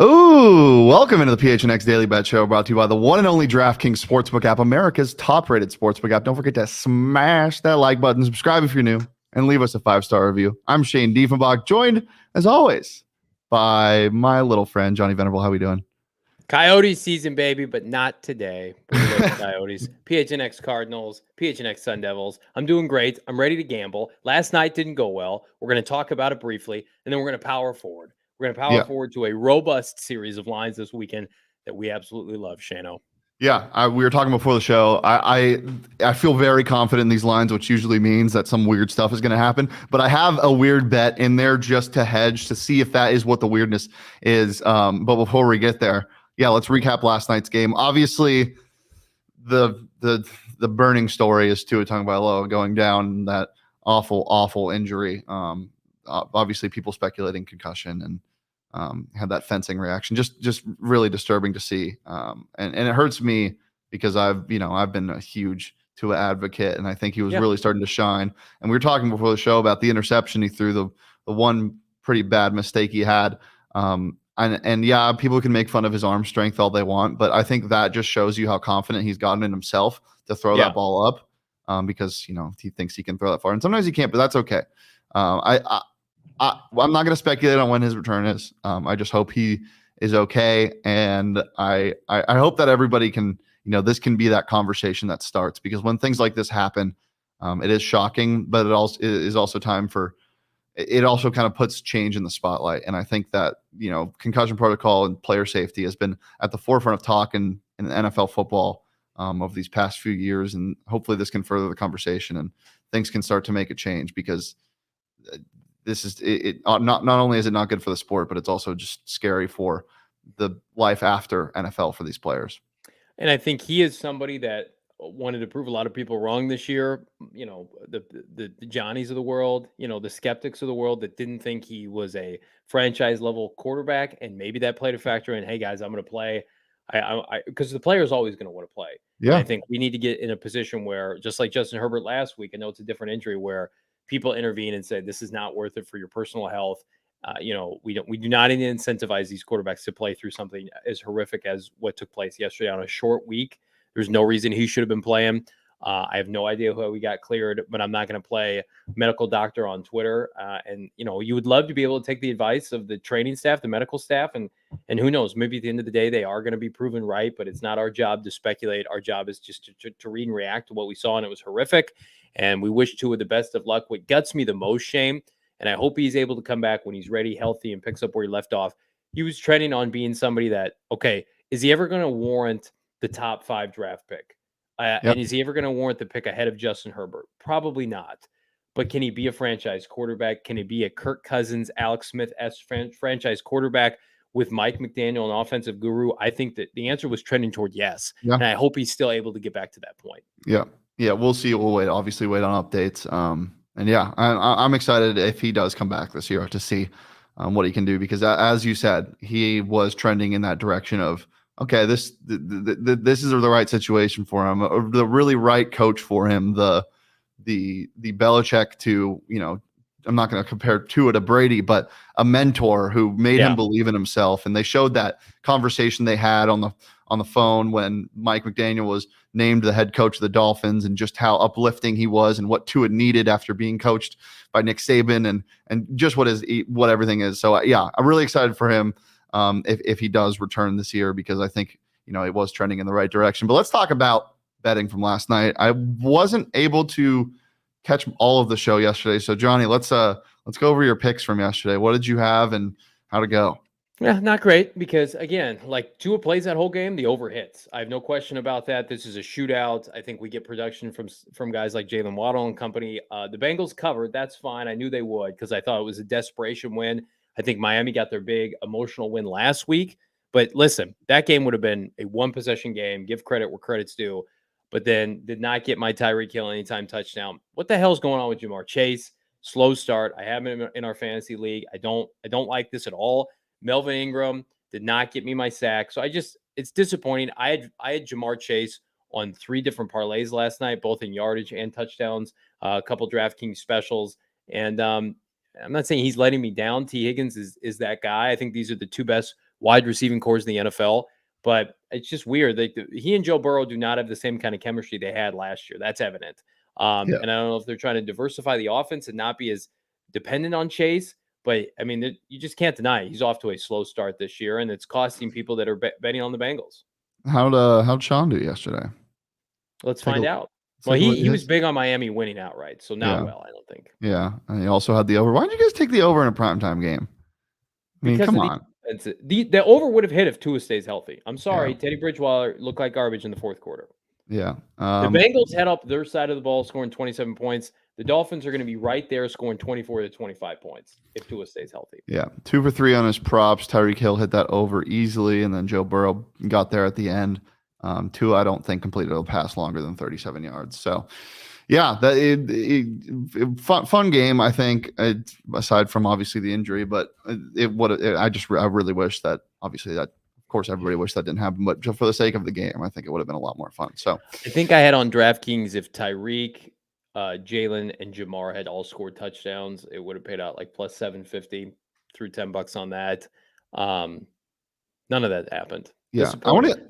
Ooh, welcome into the PHNX Daily Bet Show, brought to you by the one and only DraftKings Sportsbook app, America's top-rated sportsbook app. Don't forget to smash that like button, subscribe if you're new, and leave us a 5-star review. I'm Shane Diefenbach, joined, as always, by my little friend, Johnny Venable. How we doing? Coyotes season, baby, but not today. But we like the Coyotes. PHNX Cardinals, PHNX Sun Devils. I'm doing great. I'm ready to gamble. Last night didn't go well. We're going to talk about it briefly, and then we're going to power forward. We're going to power Yeah. forward to a robust series of lines this weekend that we absolutely love, Shano. Yeah, we were talking before the show. I feel very confident in these lines, which usually means that some weird stuff is going to happen. But I have a weird bet in there just to hedge to see if that is what the weirdness is. But before we get there, yeah, let's recap last night's game. Obviously, the burning story is Tua Tagovailoa going down, that awful injury. Obviously, people speculating concussion and had that fencing reaction. Just really disturbing to see. And it hurts me because I've been a huge Tua advocate, and I think he was really starting to shine. And we were talking before the show about the interception he threw, the one pretty bad mistake he had. And yeah, people can make fun of his arm strength all they want, but I think that just shows you how confident he's gotten in himself to throw that ball up, because he thinks he can throw that far, and sometimes he can't, but that's okay. I'm not going to speculate on when his return is. I just hope he is okay, and I hope that everybody can, this can be that conversation that starts, because when things like this happen, it is shocking, but it is also time for. It also kind of puts change in the spotlight, and I think that concussion protocol and player safety has been at the forefront of talk in NFL football over these past few years, and hopefully this can further the conversation and things can start to make a change, because this is not only is it not good for the sport, but it's also just scary for the life after NFL for these players. And I think he is somebody that wanted to prove a lot of people wrong this year. The Johnnies of the world, the skeptics of the world that didn't think he was a franchise level quarterback, and maybe that played a factor in, hey guys, I'm going to play. Because the player is always going to want to play. Yeah, and I think we need to get in a position where, just like Justin Herbert last week, I know it's a different injury, where people intervene and say this is not worth it for your personal health. We do not need to incentivize these quarterbacks to play through something as horrific as what took place yesterday on a short week. There's no reason he should have been playing. I have no idea who we got cleared, but I'm not going to play medical doctor on Twitter. And you would love to be able to take the advice of the training staff, the medical staff, and who knows, maybe at the end of the day they are going to be proven right. But it's not our job to speculate. Our job is just to read and react to what we saw, and it was horrific. And we wish Tua the best of luck. What guts me the most, Shane, and I hope he's able to come back when he's ready, healthy, and picks up where he left off. He was trending on being somebody that, okay, is he ever going to warrant the top 5 draft pick? And is he ever going to warrant the pick ahead of Justin Herbert? Probably not. But can he be a franchise quarterback? Can he be a Kirk Cousins, Alex Smith-esque franchise quarterback with Mike McDaniel, an offensive guru? I think that the answer was trending toward yes. Yeah. And I hope he's still able to get back to that point. Yeah. We'll see. We'll wait on updates. And yeah, I'm excited if he does come back this year to see what he can do, because as you said, he was trending in that direction of, okay, this is the right situation for him, the really right coach for him, the Belichick to, I'm not going to compare Tua to Brady, but a mentor who made him believe in himself. And they showed that conversation they had on the phone when Mike McDaniel was named the head coach of the Dolphins, and just how uplifting he was and what Tua needed after being coached by Nick Saban, and just what everything is. So yeah, I'm really excited for him if he does return this year, because I think, it was trending in the right direction. But let's talk about betting from last night. I wasn't able to catch all of the show yesterday. So Johnny, let's go over your picks from yesterday. What did you have and how to go? Yeah, not great, because again, like Tua plays that whole game, the over hits. I have no question about that. This is a shootout. I think we get production from guys like Jalen Waddle and company. The Bengals covered. That's fine. I knew they would, because I thought it was a desperation win. I think Miami got their big emotional win last week. But listen, that game would have been a one-possession game. Give credit where credit's due. But then did not get my Tyreek Hill anytime touchdown. What the hell's going on with Jamar Chase? Slow start. I have him in our fantasy league. I don't like this at all. Melvin Ingram did not get me my sack. So it's disappointing. I had Jamar Chase on 3 different parlays last night, both in yardage and touchdowns, a couple DraftKings specials. And I'm not saying he's letting me down. T. Higgins is that guy. I think these are the 2 best wide receiving cores in the NFL. But it's just weird. He and Joe Burrow do not have the same kind of chemistry they had last year. That's evident. Yeah. And I don't know if they're trying to diversify the offense and not be as dependent on Chase. But, I mean, you just can't deny it. He's off to a slow start this year, and it's costing people that are betting on the Bengals. How'd Sean do yesterday? Let's find out. Well, he was big on Miami winning outright, so not well, I don't think. Yeah, and he also had the over. Why did you guys take the over in a primetime game? I mean, come on. The over would have hit if Tua stays healthy. I'm sorry, Teddy Bridgewater looked like garbage in the fourth quarter. Yeah. The Bengals head up their side of the ball, scoring 27 points. The Dolphins are going to be right there, scoring 24 to 25 points if Tua stays healthy. Yeah, 2 for 3 on his props. Tyreek Hill hit that over easily, and then Joe Burrow got there at the end. Tua, I don't think, completed a pass longer than 37 yards. So, yeah, fun game, I think, aside from obviously the injury. But I really wish that, obviously, that, of course, everybody wished that didn't happen. But just for the sake of the game, I think it would have been a lot more fun. So, I think I had on DraftKings if Tyreek, Jalen, and Jamar had all scored touchdowns, it would have paid out like plus 750. Threw $10 on that. None of that happened. Yeah, I want to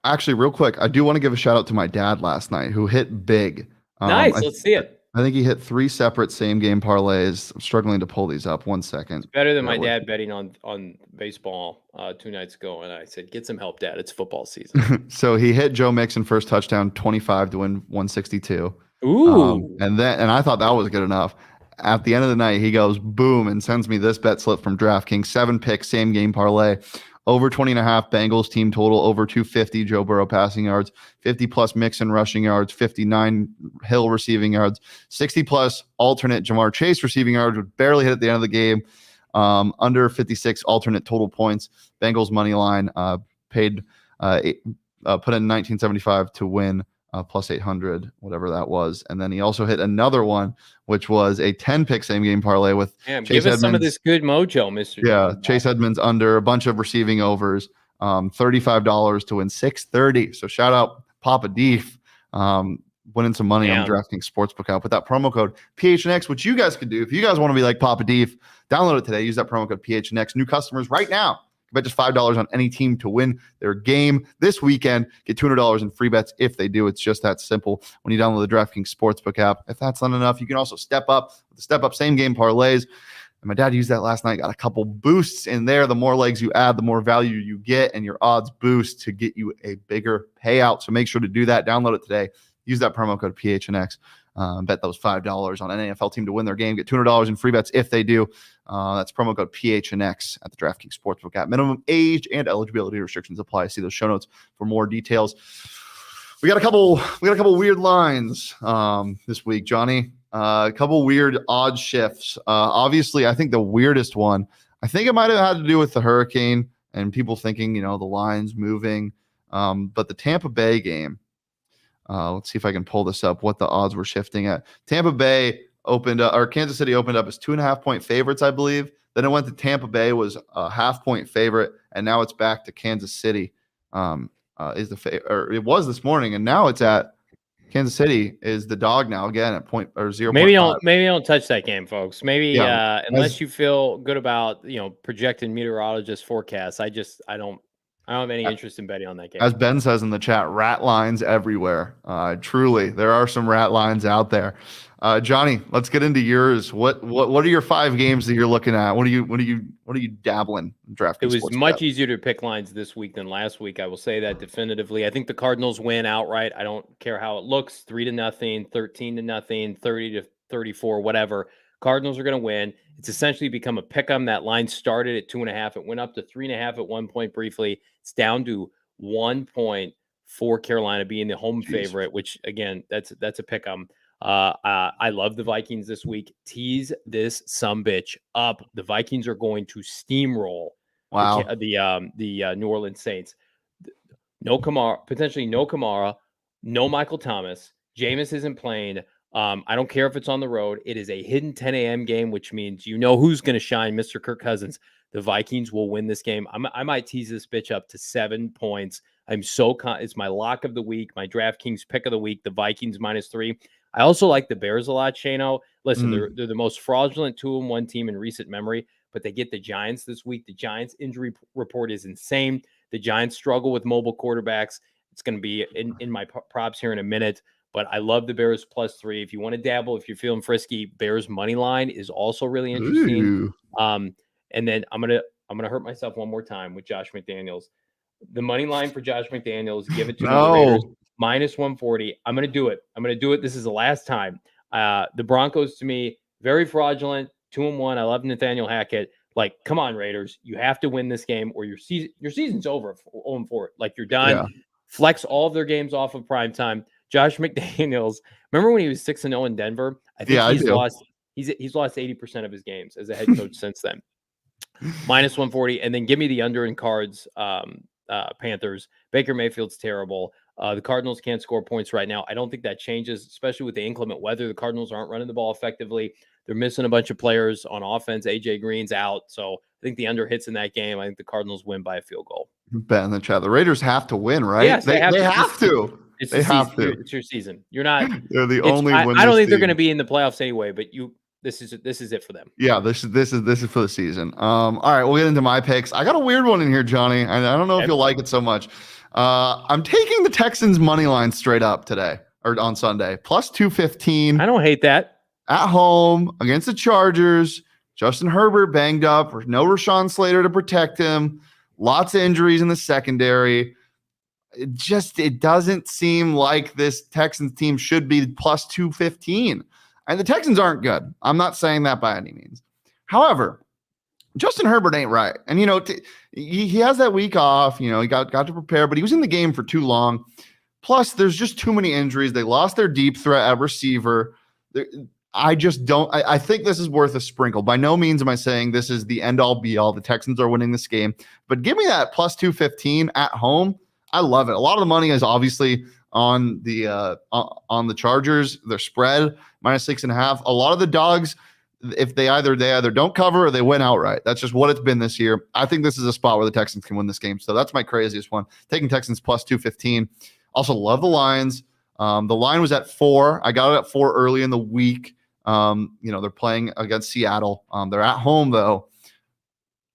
actually real quick. I do want to give a shout out to my dad last night who hit big. Nice. Let's see it. I think he hit 3 separate same game parlays. I'm struggling to pull these up. 1 second. It's better than my dad betting on baseball 2 nights ago, and I said, "Get some help, Dad. It's football season." So he hit Joe Mixon first touchdown, 25 to win 162. Ooh. And I thought that was good enough. At the end of the night, he goes boom and sends me this bet slip from DraftKings. 7 picks, same game parlay. Over 20.5 Bengals team total, over 250 Joe Burrow passing yards, 50 plus Mixon rushing yards, 59 Hill receiving yards, 60 plus alternate Jamar Chase receiving yards, would barely hit at the end of the game. Under 56 alternate total points. Bengals money line paid put in 1975 to win. Plus 800, whatever that was. And then he also hit another one, which was a 10-pick same-game parlay with Chase give us Edmonds. Some of this good mojo, Mr. Yeah, Chase Edmonds under, a bunch of receiving overs, $35 to win 630. So shout out Papa Deef, winning some money on DraftKings Sportsbook app with that promo code PHNX, which you guys could do. If you guys want to be like Papa Deef, download it today. Use that promo code PHNX. New customers right now. Bet just $5 on any team to win their game this weekend. Get $200 in free bets if they do. It's just that simple when you download the DraftKings Sportsbook app. If that's not enough, you can also step up with the step up same game parlays. And my dad used that last night. Got a couple boosts in there. The more legs you add, the more value you get, and your odds boost to get you a bigger payout. So make sure to do that. Download it today. Use that promo code PHNX. Bet those $5 on an NFL team to win their game. Get $200 in free bets if they do. That's promo code PHNX at the DraftKings Sportsbook app. Minimum age and eligibility restrictions apply. See those show notes for more details. We got a couple weird lines this week, Johnny. A couple weird odd shifts. Obviously, I think the weirdest one, I think it might have had to do with the hurricane and people thinking, the lines moving. But the Tampa Bay game. Let's see if I can pull this up, what the odds were shifting at. Tampa Bay opened up, or Kansas City opened up as 2.5-point favorites, I believe. Then it went to Tampa Bay was a 0.5-point favorite, and now it's back to Kansas City. It was this morning, and now it's at Kansas City is the dog now again at 0. Maybe don't touch that game, folks. Maybe unless you feel good about projecting meteorologist forecasts. I don't have any interest in betting on that game. As Ben says in the chat, rat lines everywhere. Truly, there are some rat lines out there. Johnny, let's get into yours. What are your 5 games that you're looking at? What are you dabbling in drafting? It was much easier to pick lines this week than last week. I will say that definitively. I think the Cardinals win outright. I don't care how it looks. 3-0, 13-0, 30-34, whatever. Cardinals are going to win. It's essentially become a pick 'em. That line started at 2.5. It went up to 3.5 at one point briefly. It's down to 1 point for Carolina being the home favorite, which again, that's a pick 'em. I love the Vikings this week. Tease this sumbitch up. The Vikings are going to steamroll the New Orleans Saints. Potentially no Kamara, no Michael Thomas. Jameis isn't playing. I don't care if it's on the road. It is a hidden 10 a.m. game, which means who's going to shine, Mr. Kirk Cousins. The Vikings will win this game. I might tease this bitch up to 7 points. It's my lock of the week, my DraftKings pick of the week, the Vikings -3. I also like the Bears a lot, Shano. Listen, they're the most fraudulent 2-1 team in recent memory, but they get the Giants this week. The Giants injury report is insane. The Giants struggle with mobile quarterbacks. It's going to be in my props here in a minute, but I love the Bears +3. If you want to dabble, if you're feeling frisky, Bears money line is also really interesting. Ooh. And then I'm gonna hurt myself one more time with Josh McDaniels. The money line for Josh McDaniels, give it to me, the Raiders -140. I'm gonna do it. This is the last time. The Broncos, to me, very fraudulent. 2-1. I love Nathaniel Hackett. Like, come on, Raiders, you have to win this game, or your season's over. 0-4. Like, you're done. Yeah. Flex all of their games off of prime time. Josh McDaniels. Remember when he was 6-0 in Denver? I think he's lost 80% of his games as a head coach since then. -140, and then give me the under in Cards. Panthers. Baker Mayfield's terrible. The Cardinals can't score points right now. I don't think that changes, especially with the inclement weather. The Cardinals aren't running the ball effectively. They're missing a bunch of players on offense. AJ Green's out. So I think the under hits in that game. I think the Cardinals win by a field goal. Bet in the chat. The Raiders have to win, right? Yes, they have to. They have to. It's your season. You're not. They're the only winners. I don't think they're going to be in the playoffs anyway, but this is it for them. Yeah, this is for the season. All right, we'll get into my picks. I got a weird one in here, Johnny. I don't know if you'll like it so much. I'm taking the Texans money line straight up today or on Sunday, +215. I don't hate that. At home against the Chargers. Justin Herbert banged up. No Rashawn Slater to protect him. Lots of injuries in the secondary. It doesn't seem like this Texans team should be +215. And the Texans aren't good. I'm not saying that by any means. However, Justin Herbert ain't right. And, he has that week off. He got to prepare, but he was in the game for too long. Plus, there's just too many injuries. They lost their deep threat at receiver. I just don't. I think this is worth a sprinkle. By no means am I saying this is the end-all, be-all. The Texans are winning this game. But give me that +215 at home. I love it. A lot of the money is obviously on the Chargers. Their spread -6.5. A lot of the dogs, if they either don't cover or they win outright. That's just what it's been this year. I think this is a spot where the Texans can win this game. So that's my craziest one. Taking Texans +215. Also love the Lions. The line was at 4. I got it at 4 early in the week. They're playing against Seattle. They're at home though.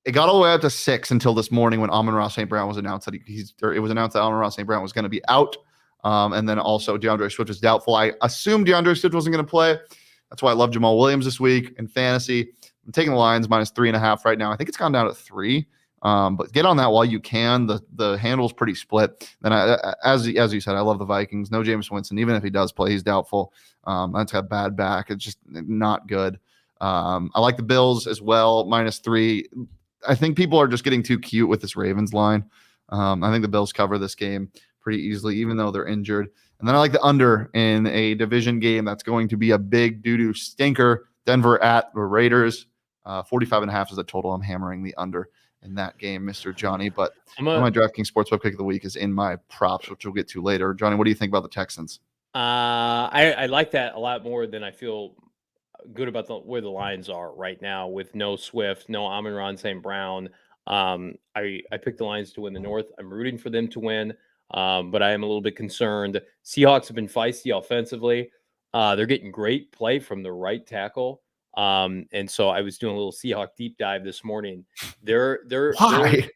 It got all the way up to 6 until this morning when Amon-Ra St. Brown was announced that it was announced that Amon-Ra St. Brown was going to be out. And then also DeAndre Swift was doubtful. I assumed DeAndre Swift wasn't going to play. That's why I love Jamal Williams this week in fantasy. I'm taking the Lions -3.5 right now. I think it's gone down to 3. But get on that while you can. The handle's pretty split. Then as you said, I love the Vikings. No Jameis Winston. Even if he does play, he's doubtful. That's got bad back. It's just not good. I like the Bills as well, -3. I think people are just getting too cute with this Ravens line. I think the Bills cover this game pretty easily, even though they're injured. And then I like the under in a division game that's going to be a big doo-doo stinker. Denver at the Raiders. 45.5 is the total. I'm hammering the under in that game, Mr. Johnny. But my DraftKings Sportsbook pick of the week is in my props, which we'll get to later. Johnny, what do you think about the Texans? I like that a lot more than I feel good about where the Lions are right now with no Swift, no Amon-Ra St. Brown. I picked the Lions to win the North. I'm rooting for them to win, but I am a little bit concerned. Seahawks have been feisty offensively. They're getting great play from the right tackle. And so I was doing a little Seahawk deep dive this morning. Why?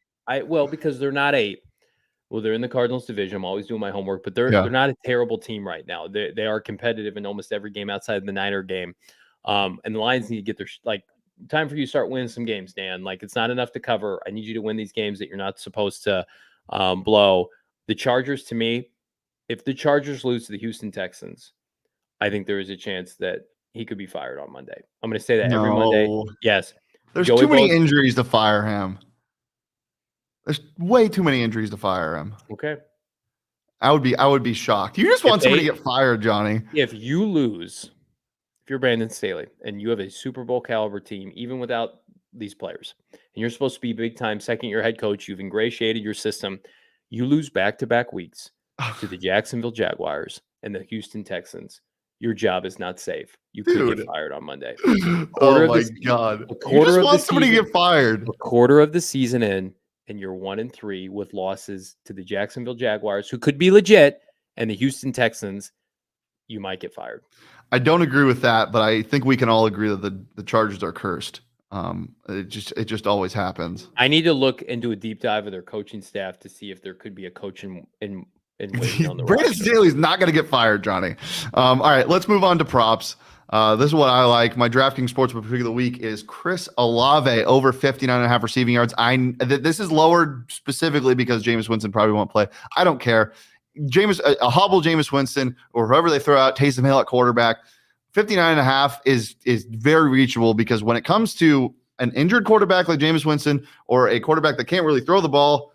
Because they're not they're in the Cardinals division. I'm always doing my homework, but they're not a terrible team right now. They are competitive in almost every game outside of the Niner game. And the Lions need to get their time for you to start winning some games, Dan. Like, it's not enough to cover. I need you to win these games that you're not supposed to blow. The Chargers, to me, if the Chargers lose to the Houston Texans, I think there is a chance that he could be fired on Monday. I'm going to say that every Monday. Yes. There's too many injuries to fire him. There's way too many injuries to fire him. Okay. I would be shocked. You just want somebody to get fired, Johnny. If you lose, if you're Brandon Staley and you have a Super Bowl caliber team, even without these players, and you're supposed to be big time second-year head coach, you've ingratiated your system, you lose back-to-back weeks to the Jacksonville Jaguars and the Houston Texans. Your job is not safe. You could get fired on Monday. Oh my God. You just want somebody to get fired. A quarter of the season in, and you're 1-3 with losses to the Jacksonville Jaguars, who could be legit, and the Houston Texans, you might get fired. I don't agree with that, but I think we can all agree that the Chargers are cursed. It just always happens. I need to look and do a deep dive of their coaching staff to see if there could be a coach in waiting on the Brandon roster. Staley's not going to get fired, Johnny. All right, let's move on to props. This is what I like. My DraftKings Sportsbook pick of the week is Chris Olave over 59.5 receiving yards. This is lowered specifically because Jameis Winston probably won't play. I don't care. A hobble Jameis Winston or whoever they throw out, Taysom Hill at quarterback, 59.5 is very reachable because when it comes to an injured quarterback like Jameis Winston or a quarterback that can't really throw the ball,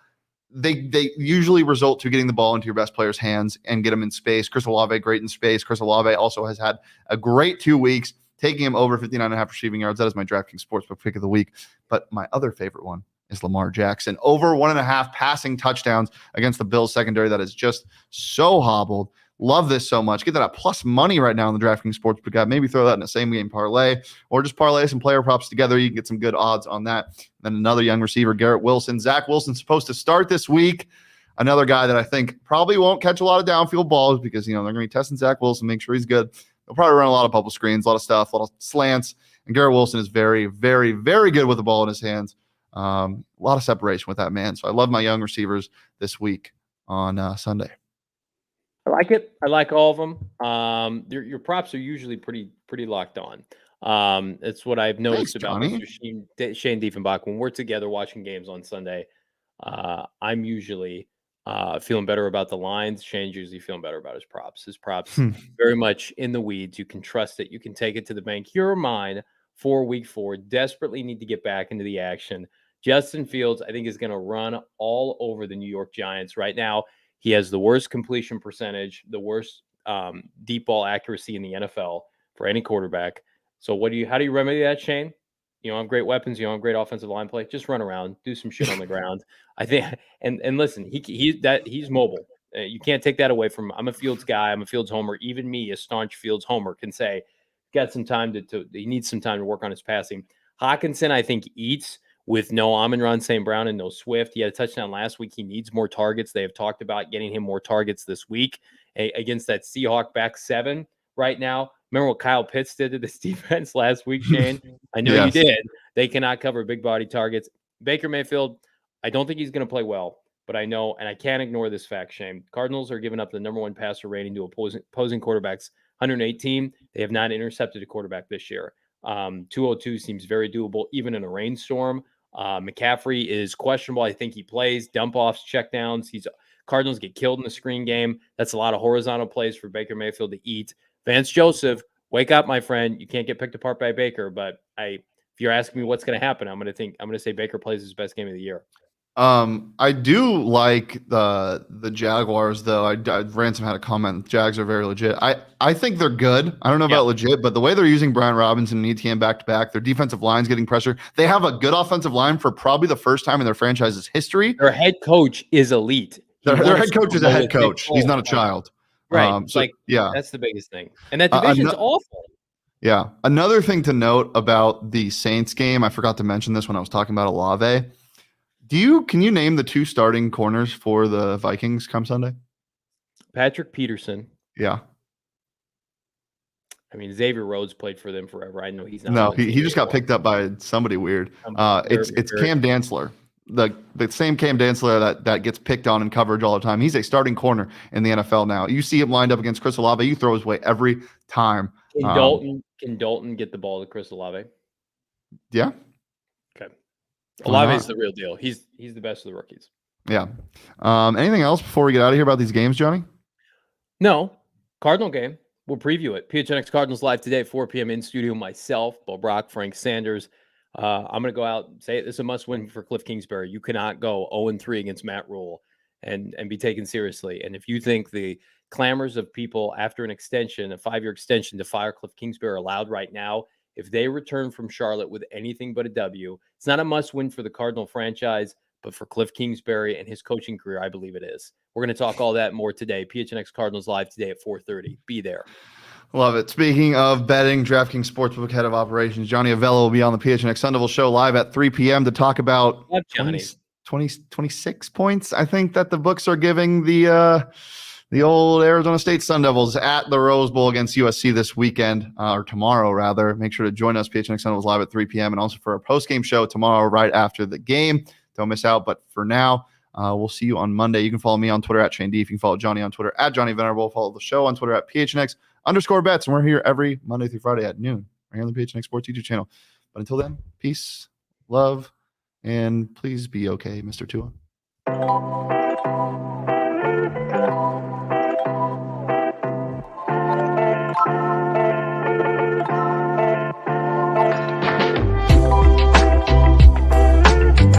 they usually result to getting the ball into your best player's hands and get him in space. Chris Olave, great in space. Chris Olave also has had a great 2 weeks, taking him over 59.5 receiving yards. That is my DraftKings Sportsbook pick of the week. But my other favorite one is Lamar Jackson. Over 1.5 passing touchdowns against the Bills secondary that is just so hobbled. Love this so much. Get that at plus money right now in the DraftKings Sportsbook app. Maybe throw that in a same game parlay or just parlay some player props together. You can get some good odds on that. Then another young receiver, Garrett Wilson. Zach Wilson's supposed to start this week. Another guy that I think probably won't catch a lot of downfield balls because, they're going to be testing Zach Wilson, make sure he's good. They'll probably run a lot of bubble screens, a lot of stuff, a lot of slants. And Garrett Wilson is very, very, very good with the ball in his hands. A lot of separation with that man. So I love my young receivers this week on Sunday. I like it. I like all of them. Your props are usually pretty locked on. It's what I've noticed about Mr. Shane Diefenbach. When we're together watching games on Sunday, I'm usually feeling better about the lines. Shane's usually feeling better about his props. His props very much in the weeds. You can trust it. You can take it to the bank. Here are mine for week 4. Desperately need to get back into the action. Justin Fields, I think, is going to run all over the New York Giants right now. He has the worst completion percentage, the worst deep ball accuracy in the NFL for any quarterback. So how do you remedy that, Shane? You don't have great weapons. You don't have great offensive line play. Just run around, do some shit on the ground. I think, and listen, he's mobile. You can't take that away from him. I'm a Fields guy. I'm a Fields homer. Even me, a staunch Fields homer, can say got some time he needs some time to work on his passing. Hawkinson, I think, eats with no Amon-Ra St. Brown and no Swift. He had a touchdown last week. He needs more targets. They have talked about getting him more targets this week against that Seahawk back 7 right now. Remember what Kyle Pitts did to this defense last week, Shane? I know you did. They cannot cover big body targets. Baker Mayfield, I don't think he's going to play well, but I know, and I can't ignore this fact, Shane. Cardinals are giving up the number 1 passer rating to opposing quarterbacks, 118. They have not intercepted a quarterback this year. 202 seems very doable, even in a rainstorm. McCaffrey is questionable. I think he plays dump-offs, checkdowns. Cardinals get killed in the screen game. That's a lot of horizontal plays for Baker Mayfield to eat. Vance Joseph, wake up, my friend. You can't get picked apart by Baker, but if you're asking me what's going to happen, I'm going to say Baker plays his best game of the year. I do like the Jaguars, though. Ransom had a comment. Jags are very legit. I think they're good. I don't know about legit, but the way they're using Brian Robinson and ETN back-to-back, their defensive line's getting pressure. They have a good offensive line for probably the first time in their franchise's history. Their head coach is elite. Their head coach is a head coach. He's not a child. Right. That's the biggest thing. And that division's awful. Yeah. Another thing to note about the Saints game, I forgot to mention this when I was talking about Olave. Can you name the 2 starting corners for the Vikings come Sunday? Patrick Peterson. Yeah. I mean, Xavier Rhodes played for them forever. I know he's not. No, he just got picked up by somebody weird. It's Cam Dantzler. The same Cam Dantzler that gets picked on in coverage all the time. He's a starting corner in the NFL now. You see him lined up against Chris Olave, you throw his way every time. Can Dalton get the ball to Chris Olave? Yeah. Okay. Olave is the real deal. He's the best of the rookies. Yeah. Anything else before we get out of here about these games, Johnny? No. Cardinal game. We'll preview it. PHNX Cardinals live today at 4 p.m. in studio. Myself, Bo Brock, Frank Sanders. I'm going to go out and say it's a must-win for Cliff Kingsbury. You cannot go 0-3 against Matt Rule and be taken seriously. And if you think the clamors of people after an extension, a 5-year extension to fire Cliff Kingsbury are loud right now, if they return from Charlotte with anything but a W, it's not a must-win for the Cardinal franchise, but for Cliff Kingsbury and his coaching career, I believe it is. We're going to talk all that more today. PHNX Cardinals live today at 4:30. Be there. Love it. Speaking of betting, DraftKings Sportsbook head of operations, Johnny Avello will be on the PHNX Sun Devil show live at 3 p.m. to talk about 26 points. I think that the books are giving the The old Arizona State Sun Devils at the Rose Bowl against USC this weekend, or tomorrow rather. Make sure to join us, PHNX Sun Devils live at 3 p.m. and also for a post-game show tomorrow right after the game. Don't miss out. But for now, we'll see you on Monday. You can follow me on Twitter at Shane Deef. You can follow Johnny on Twitter at Johnny Venerable. Follow the show on Twitter at PHNX_bets. And we're here every Monday through Friday at noon right here on the PHNX Sports YouTube channel. But until then, peace, love, and please be okay, Mr. Tua.